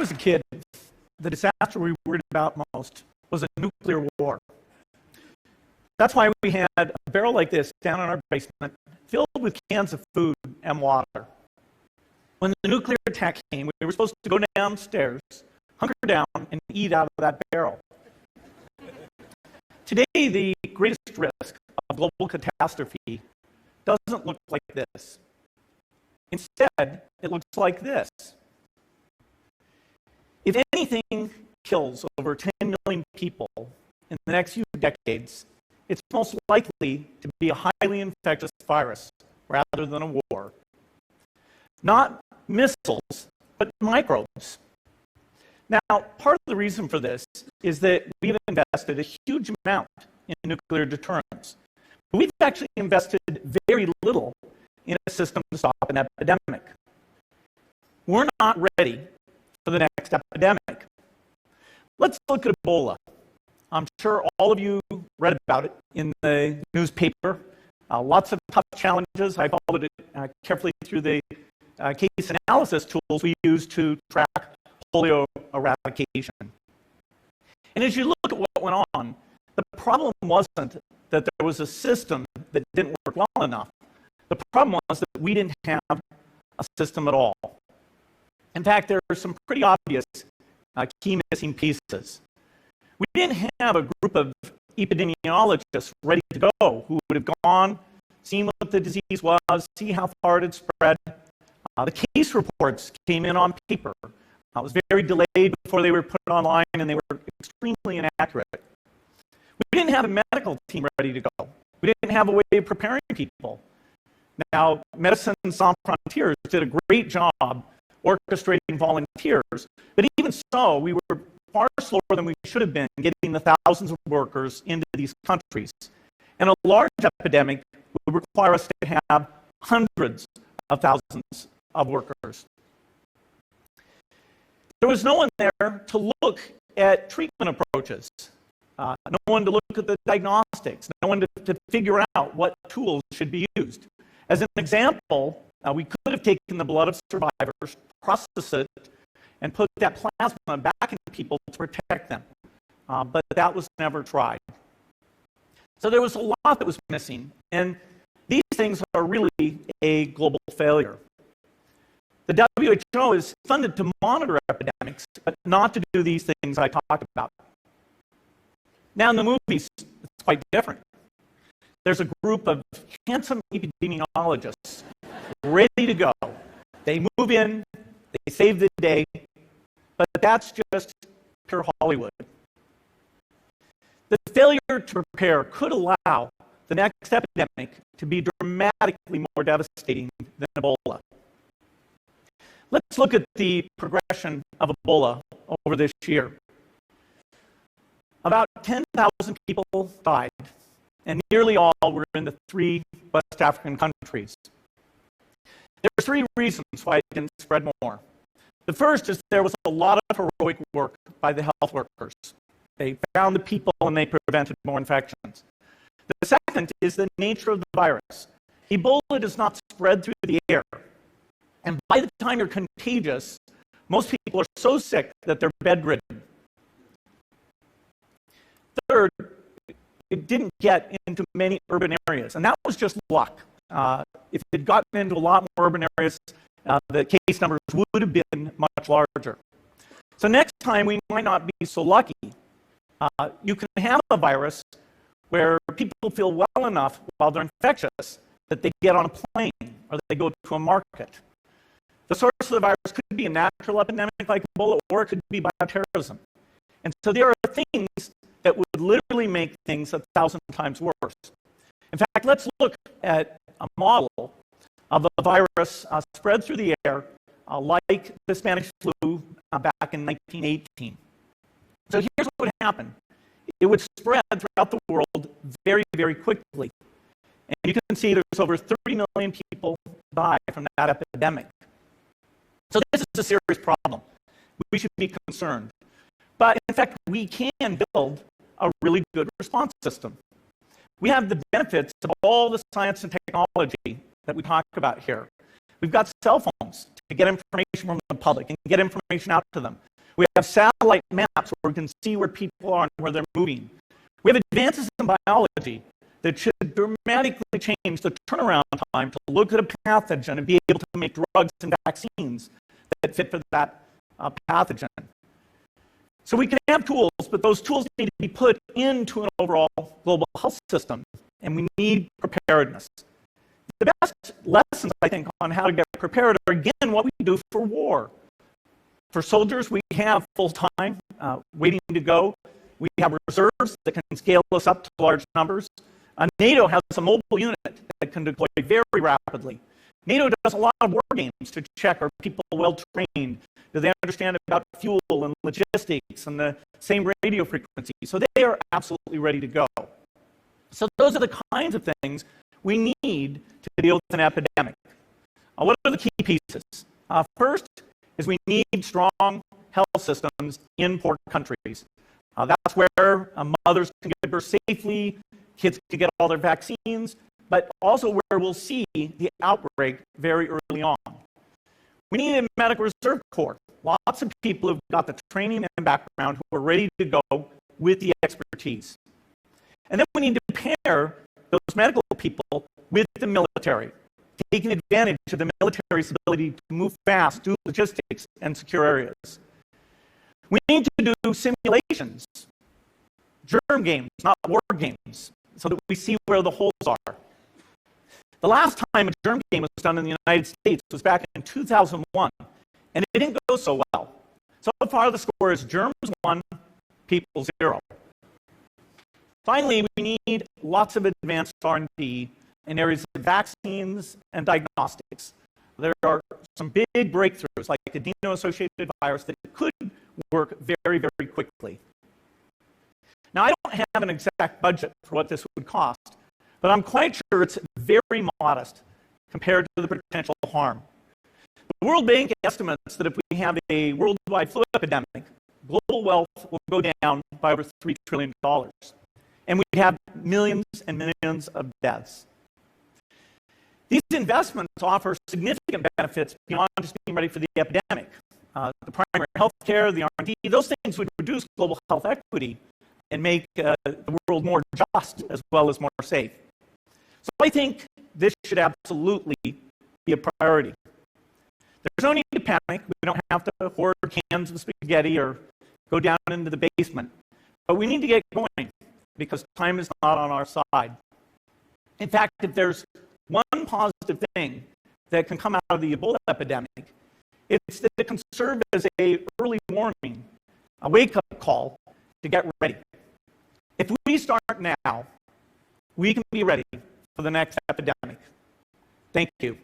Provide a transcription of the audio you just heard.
was a kid, the disaster we worried about most was a nuclear war. That's why we had a barrel like this down in our basement filled with cans of food and water. When the nuclear attack came, we were supposed to go downstairs, hunker down, and eat out of that barrel. Today, the greatest risk of global catastrophe doesn't look like this. Instead, it looks like this. If anything kills over 10 million people in the next few decades, it's most likely to be a highly infectious virus rather than a war. Not missiles, but microbes. Now, part of the reason for this is that we've invested a huge amount in nuclear deterrence. But we've actually invested very little in a system to stop an epidemic. We're not ready for the next epidemic. Let's look at Ebola. I'm sure all of you read about it in the newspaper. Lots of tough challenges. I followed it carefully through the case analysis tools we use to track polio eradication. And as you look at what went on, the problem wasn't that there was a system that didn't work well enough. The problem was that we didn't have a system at all. In fact, there are some pretty obvious key missing pieces. We didn't have a group of epidemiologists ready to go who would have gone, seen what the disease was, see how far it had spread. The case reports came in on paper. It was very delayed before they were put online, and they were extremely inaccurate. We didn't have a medical team ready to go. We didn't have a way of preparing people. Now, Medicine Sans Frontiers did a great job orchestrating volunteers, but even so, we were far slower than we should have been getting the thousands of workers into these countries. And a large epidemic would require us to have hundreds of thousands of workers. There was no one there to look at treatment approaches, no one to look at the diagnostics, no one to figure out what tools should be used. As an example, we could have taken the blood of survivors, processed it, and put that plasma back into people to protect them. But that was never tried. So there was a lot that was missing, and these things are really a global failure. The WHO is funded to monitor epidemics, but not to do these things I talked about. Now in the movies, it's quite different. There's a group of handsome epidemiologists ready to go. They move in, they save the day, but that's just pure Hollywood. The failure to prepare could allow the next epidemic to be dramatically more devastating than Ebola. Let's look at the progression of Ebola over this year. About 10,000 people died, and nearly all were in the 3 West African countries. There are 3 reasons why it didn't spread more. The first is there was a lot of heroic work by the health workers. They found the people and they prevented more infections. The second is the nature of the virus. Ebola does not spread through the air. And by the time you're contagious, most people are so sick that they're bedridden. Third, it didn't get into many urban areas, and that was just luck. If it had gotten into a lot more urban areas, the case numbers would have been much larger. So next time we might not be so lucky. You can have a virus where people feel well enough while they're infectious that they get on a plane or they go to a market. The source of the virus could be a natural epidemic like Ebola, or it could be bioterrorism. And so there are things that would literally make things 1,000 times worse. In fact, let's look at a model of a virus spread through the air like the Spanish flu back in 1918. So here's what would happen. It would spread throughout the world very, very quickly. And you can see there's over 30 million people die from that epidemic. So this is a serious problem. We should be concerned. But in fact, we can build a really good response system. We have the benefits of all the science and technology that we talk about here. We've got cell phones to get information from the public and get information out to them. We have satellite maps where we can see where people are and where they're moving. We have advances in biology that should dramatically change the turnaround time to look at a pathogen and be able to make drugs and vaccines that fit for that pathogen. So we can have tools, but those tools need to be put into an overall global health system, and we need preparedness. The best lessons, I think, on how to get prepared are, again, what we do for war. For soldiers, we have full-time waiting to go. We have reserves that can scale us up to large numbers. NATO has a mobile unit that can deploy very rapidly. NATO does a lot of war games to check, are people well trained? Do they understand about fuel and logistics and the same radio frequency? So they are absolutely ready to go. So those are the kinds of things we need to deal with an epidemic. What are the key pieces? First is we need strong health systems in poor countries. That's where mothers can give birth safely, kids can get all their vaccines, but also where we'll see the outbreak very early on. We need a medical reserve corps. Lots of people who've got the training and background who are ready to go with the expertise. And then we need to pair those medical people with the military, taking advantage of the military's ability to move fast, do logistics, and secure areas. We need to do simulations, germ games, not war games, so that we see where the holes are. The last time a germ game was done in the United States was back in 2001, and it didn't go so well. So far, the score is germs 1, people 0. Finally, we need lots of advanced R&D in areas of vaccines and diagnostics. There are some big breakthroughs, like the adeno-associated virus, that could work very, very quickly. Now, I don't have an exact budget for what this would cost, but I'm quite sure it's very modest compared to the potential harm. The World Bank estimates that if we have a worldwide flu epidemic, global wealth will go down by over $3 trillion, and we have millions and millions of deaths. These investments offer significant benefits beyond just being ready for the epidemic. The primary health care, the R&D, those things would reduce global health equity and make the world more just as well as more safe. So I think this should absolutely be a priority. There's no need to panic. We don't have to hoard cans of spaghetti or go down into the basement. But we need to get going because time is not on our side. In fact, if there's one positive thing that can come out of the Ebola epidemic, it's that it can serve as an early warning, a wake-up call to get ready. If we start now, we can be ready for the next epidemic. Thank you.